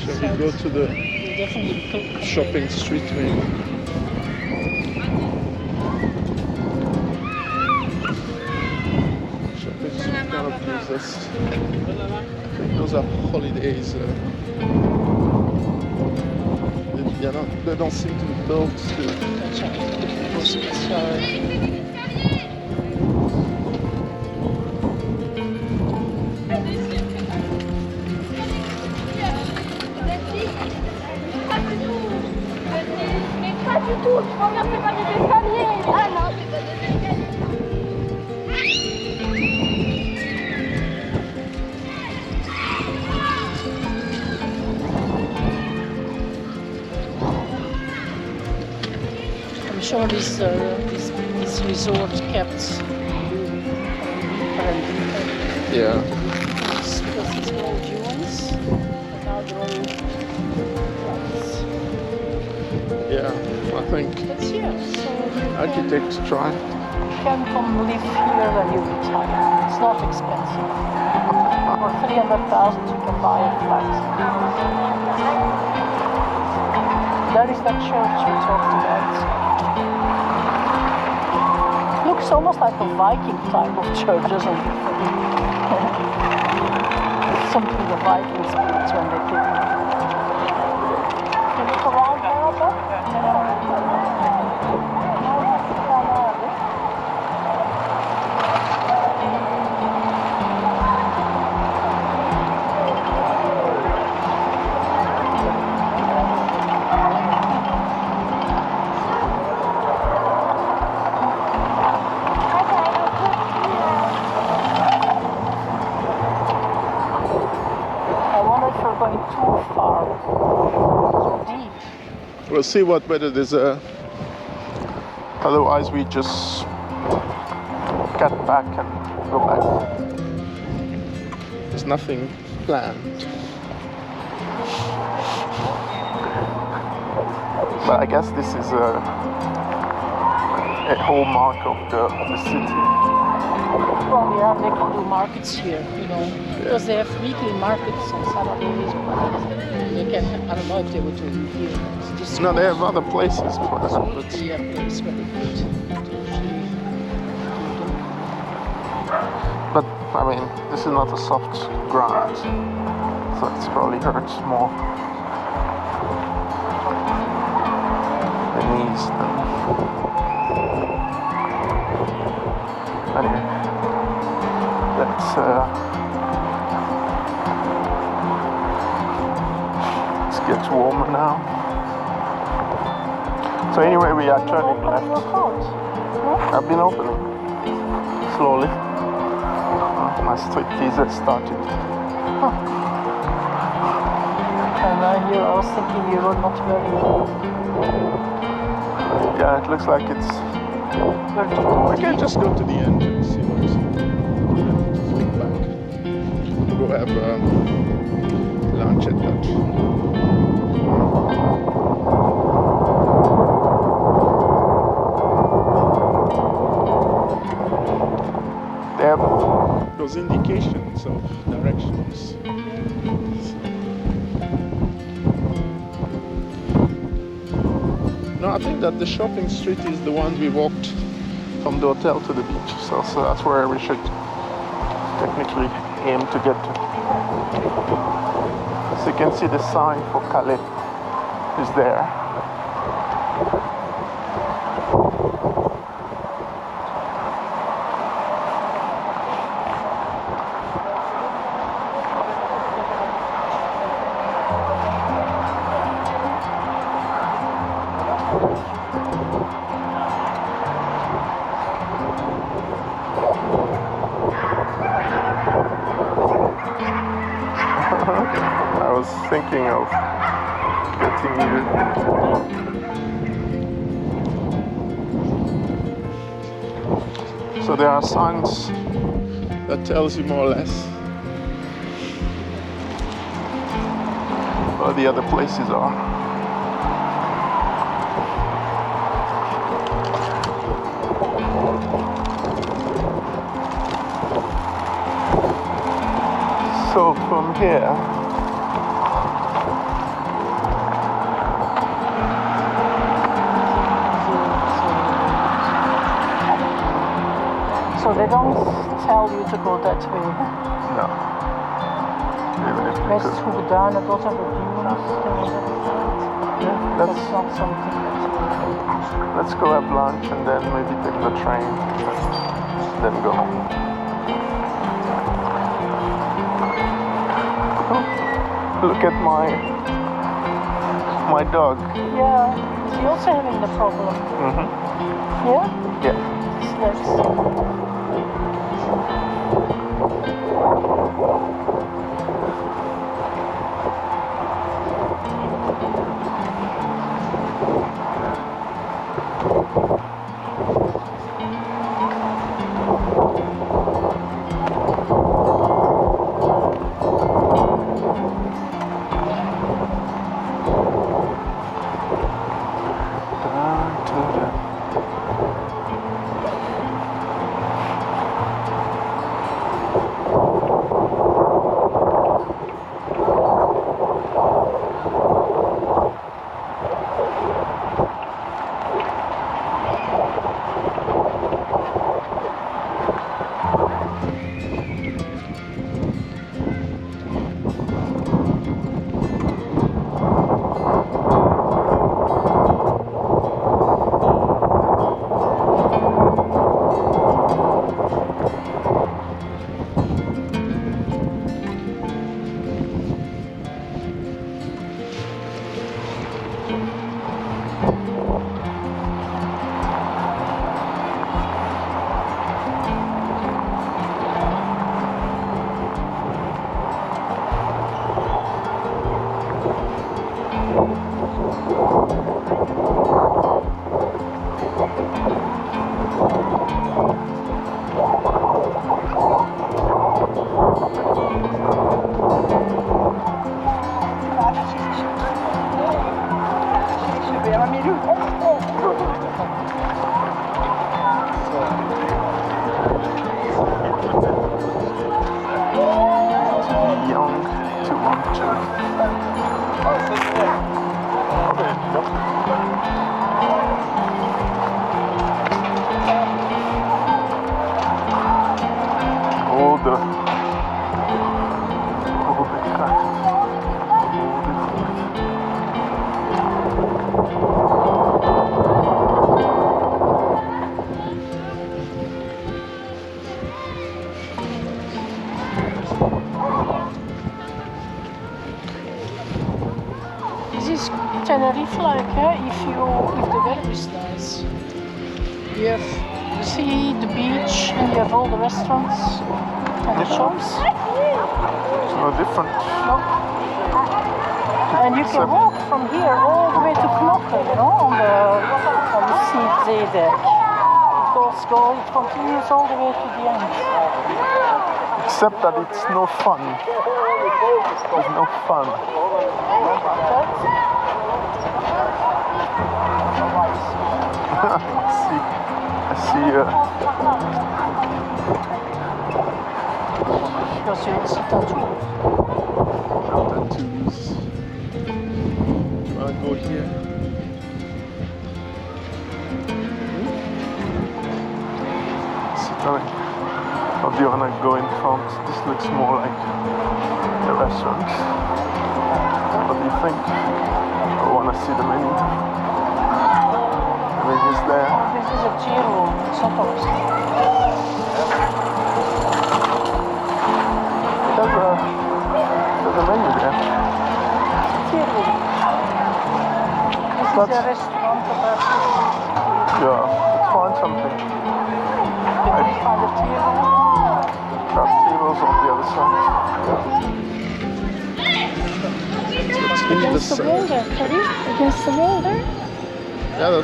Shall we go to the shopping street maybe? Shopping street kind of gives us... I think those are holidays. They don't seem to be built still. I'm sure this resort kept Yeah. because it's all ruins, but now they're all flats. Yeah, I think But yeah, so architects try. you can come live here when you retire. It's not expensive. For 300,000 you can buy a flat. There is that church we talked about. Looks almost like a Viking type of church, doesn't it? Something the Vikings built when they came. Can you look around there a bit? Going too far, too deep. We'll see whether there's a... Otherwise we just get back and go back. There's nothing planned. But I guess this is a hallmark of the city. Well, yeah, they can do markets here, because they have weekly markets on Saturdays. They can, I don't know if they would do it here. No, they have other places for that. But place where they could But I mean, this is not a soft ground, so it probably hurts more the knees than anyway. Let's get warmer now. So anyway, we are turning left. I've been opening slowly. My striptease has started. And here I was thinking you were not very... Yeah, it looks like it's... We can just go to the end and see what's back. Go have lunch at that. They have those indications of directions. No, I think that the shopping street is the one we walked from the hotel to the beach, so that's where we should technically aim to get to. So you can see the sign for Calais is there. I was thinking of getting you. So there are signs that tells you more or less where the other places are. So from here They don't tell you to go that way. No. Even if we West could. Flanders, those are the dunes. Yeah, That's not something let's go have lunch and then maybe take the train. Then go home. Oh, look at my dog. Yeah, is he also having the problem? Mm-hmm. Yeah? Yeah. That's Tenerife like, if the weather is nice. You see the beach and you have all the restaurants and the shops. It's no different. No. And you can walk from here all the way to Knokke, you know, on the sea there. It continues all the way to the end. Except that it's no fun. There's no fun. I see. Because you see tattoos. No tattoos. Do you want to go here? Or do you want to go in front? This looks more like a restaurant. What do you think? I want to see the menu. The menu is there. This is a tea room, it's not upstairs. There's a menu there. Tea room. This is a restaurant about yeah, let's find something. Did we find a tea room? There are tables on the other side. Against the wall there, Freddie? Against the wall there? Yeah,